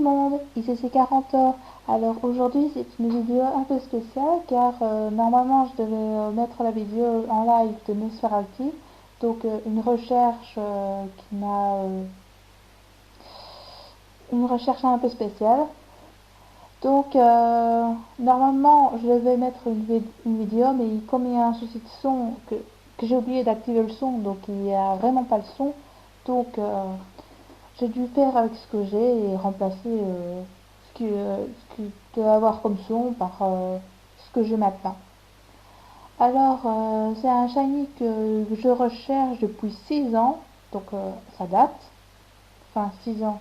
le monde, ici c'est 40 heures. Alors aujourd'hui c'est une vidéo un peu spéciale car normalement je devais mettre la vidéo en live de Nosferatu, donc une recherche un peu spéciale. Donc normalement je devais mettre une vidéo mais comme il y a un souci de son que j'ai oublié d'activer le son donc il n'y a vraiment pas le son donc j'ai dû faire avec ce que j'ai et remplacer ce qui doit avoir comme son par ce que j'ai maintenant. Alors, c'est un shiny que je recherche depuis 6 ans, donc ça date, enfin 6 ans.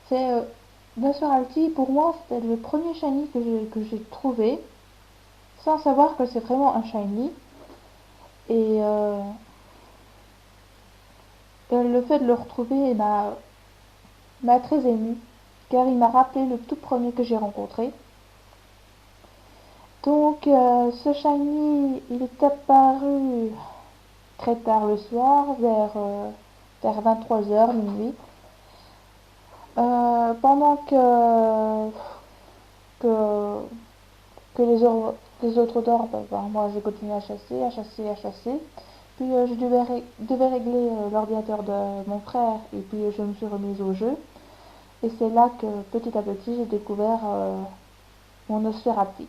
C'est Nosferatu, pour moi, c'était le premier shiny que j'ai trouvé, sans savoir que c'est vraiment un shiny. Et le fait de le retrouver m'a très ému, car il m'a rappelé le tout premier que j'ai rencontré. Donc, ce shiny, il est apparu très tard le soir, vers 23 h, minuit. Pendant que, que les autres dorment, ben, moi j'ai continué à chasser, à chasser, à chasser. Puis devais régler l'ordinateur de mon frère et puis je me suis remise au jeu. Et c'est là que petit à petit j'ai découvert mon Nosferatu.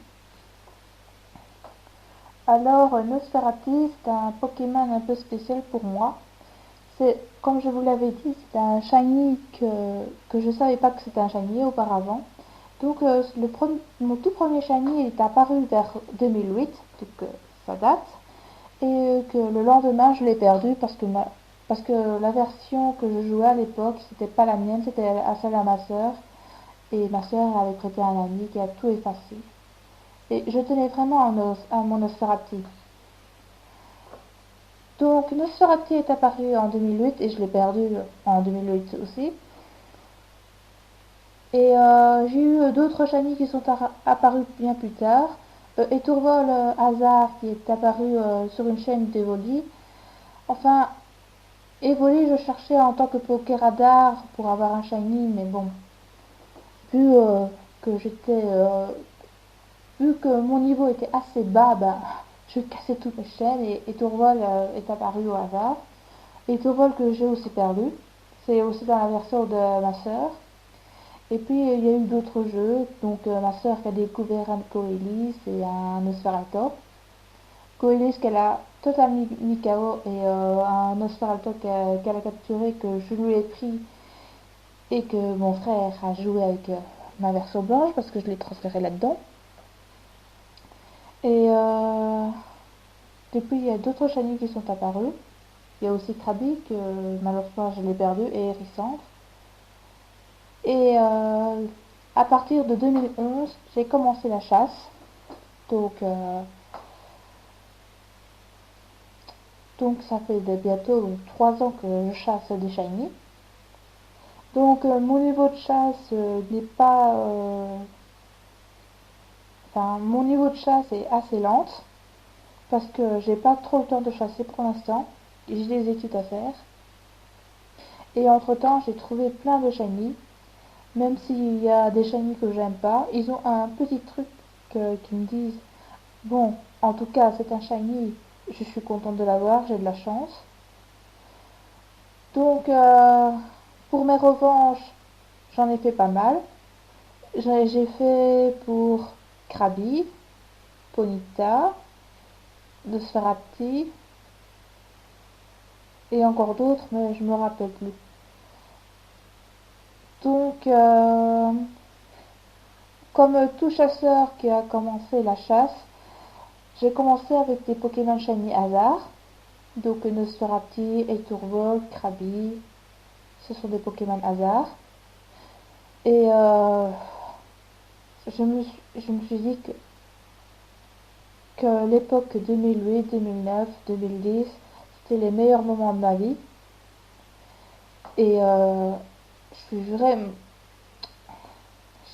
Alors, Nosferatu, c'est un Pokémon un peu spécial pour moi. C'est, comme je vous l'avais dit, c'est un shiny que je ne savais pas que c'était un shiny auparavant. Donc, mon tout premier shiny est apparu vers 2008, donc ça date. Et que le lendemain, je l'ai perdu parce que la version que je jouais à l'époque, c'était pas la mienne, c'était celle à ma soeur. Et ma soeur avait prêté un ami qui a tout effacé. Et je tenais vraiment à mon Nosferatu. Donc Nosferatu est apparu en 2008 et je l'ai perdu en 2008 aussi. Et j'ai eu d'autres shiny qui sont apparus bien plus tard. Et Tourvol Hazard qui est apparu sur une chaîne d'Evoli. Enfin, Evoli je cherchais en tant que Pokéradar pour avoir un shiny, mais bon, vu que j'étais vu que mon niveau était assez bas, bah, je cassais toutes mes chaînes et Tourvol est apparu au hasard. Et Tourvol que j'ai aussi perdu. C'est aussi dans la version de ma sœur. Et puis il y a eu d'autres jeux, donc ma sœur qui a découvert un Coelis et un Nosferatu. Coelis qu'elle a totalement mis KO et un Nosferatu qu'elle a capturé que je lui ai pris et que mon frère a joué avec ma version blanche parce que je l'ai transféré là-dedans. Et depuis il y a d'autres shiny qui sont apparus. Il y a aussi Krabi que malheureusement je l'ai perdu et Hérissandre. Et à partir de 2011, j'ai commencé la chasse. Donc, euh, donc ça fait bientôt 3 ans que je chasse des shiny. Donc mon niveau de chasse n'est pas... Enfin, mon niveau de chasse est assez lente parce que j'ai pas trop le temps de chasser pour l'instant. J'ai des études à faire. Et entre temps, j'ai trouvé plein de shiny. Même s'il y a des shiny que j'aime pas, ils ont un petit truc qui me disent bon, en tout cas, c'est un shiny, je suis contente de l'avoir, j'ai de la chance. Donc, pour mes revanches, j'en ai fait pas mal. J'ai fait pour Krabi, Ponyta, Nosferatu et encore d'autres, mais je me rappelle plus. Donc, comme tout chasseur qui a commencé la chasse, j'ai commencé avec des Pokémon Shiny hasard. Donc Nosferatu, Tourvol, Krabi, ce sont des Pokémon hasard. Et je me suis dit que l'époque 2008, 2009, 2010, c'était les meilleurs moments de ma vie. Et je suis vraiment...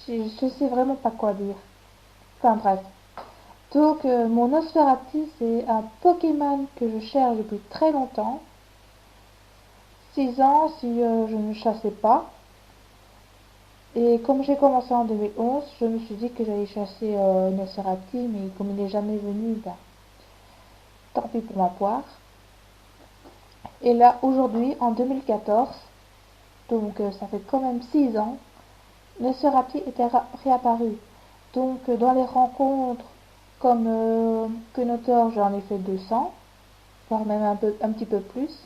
Je sais vraiment pas quoi dire. Enfin bref. Donc mon Nosferatu, c'est un Pokémon que je cherche depuis très longtemps. 6 ans si je ne chassais pas. Et comme j'ai commencé en 2011, je me suis dit que j'allais chasser Nosferatu, mais comme il n'est jamais venu, bah, tant pis pour ma poire. Et là, aujourd'hui, en 2014, donc ça fait quand même 6 ans, Nosferatu était réapparu. Donc dans les rencontres comme Kenotor, j'en ai fait 200, voire même un petit peu plus.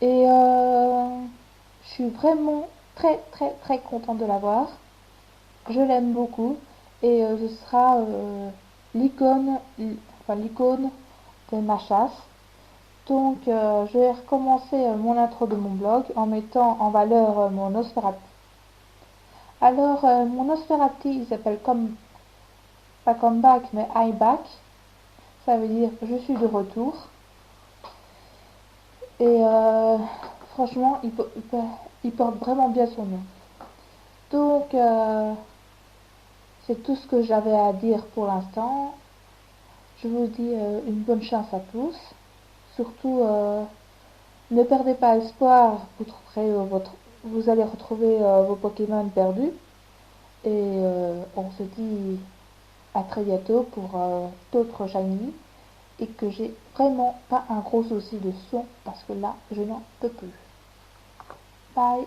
Et je suis vraiment très très très contente de l'avoir. Je l'aime beaucoup et ce sera l'icône de ma chasse. Donc je vais recommencer mon intro de mon blog en mettant en valeur mon Nosferatu. Alors mon Nosferatu il s'appelle comme pas comeback mais I back. Ça veut dire je suis de retour. Et franchement il porte vraiment bien son nom. Donc c'est tout ce que j'avais à dire pour l'instant. Je vous dis une bonne chance à tous. Surtout, ne perdez pas espoir, vous allez retrouver vos Pokémon perdus. Et on se dit à très bientôt pour d'autres shiny. Et que j'ai vraiment pas un gros souci de son parce que là, je n'en peux plus. Bye!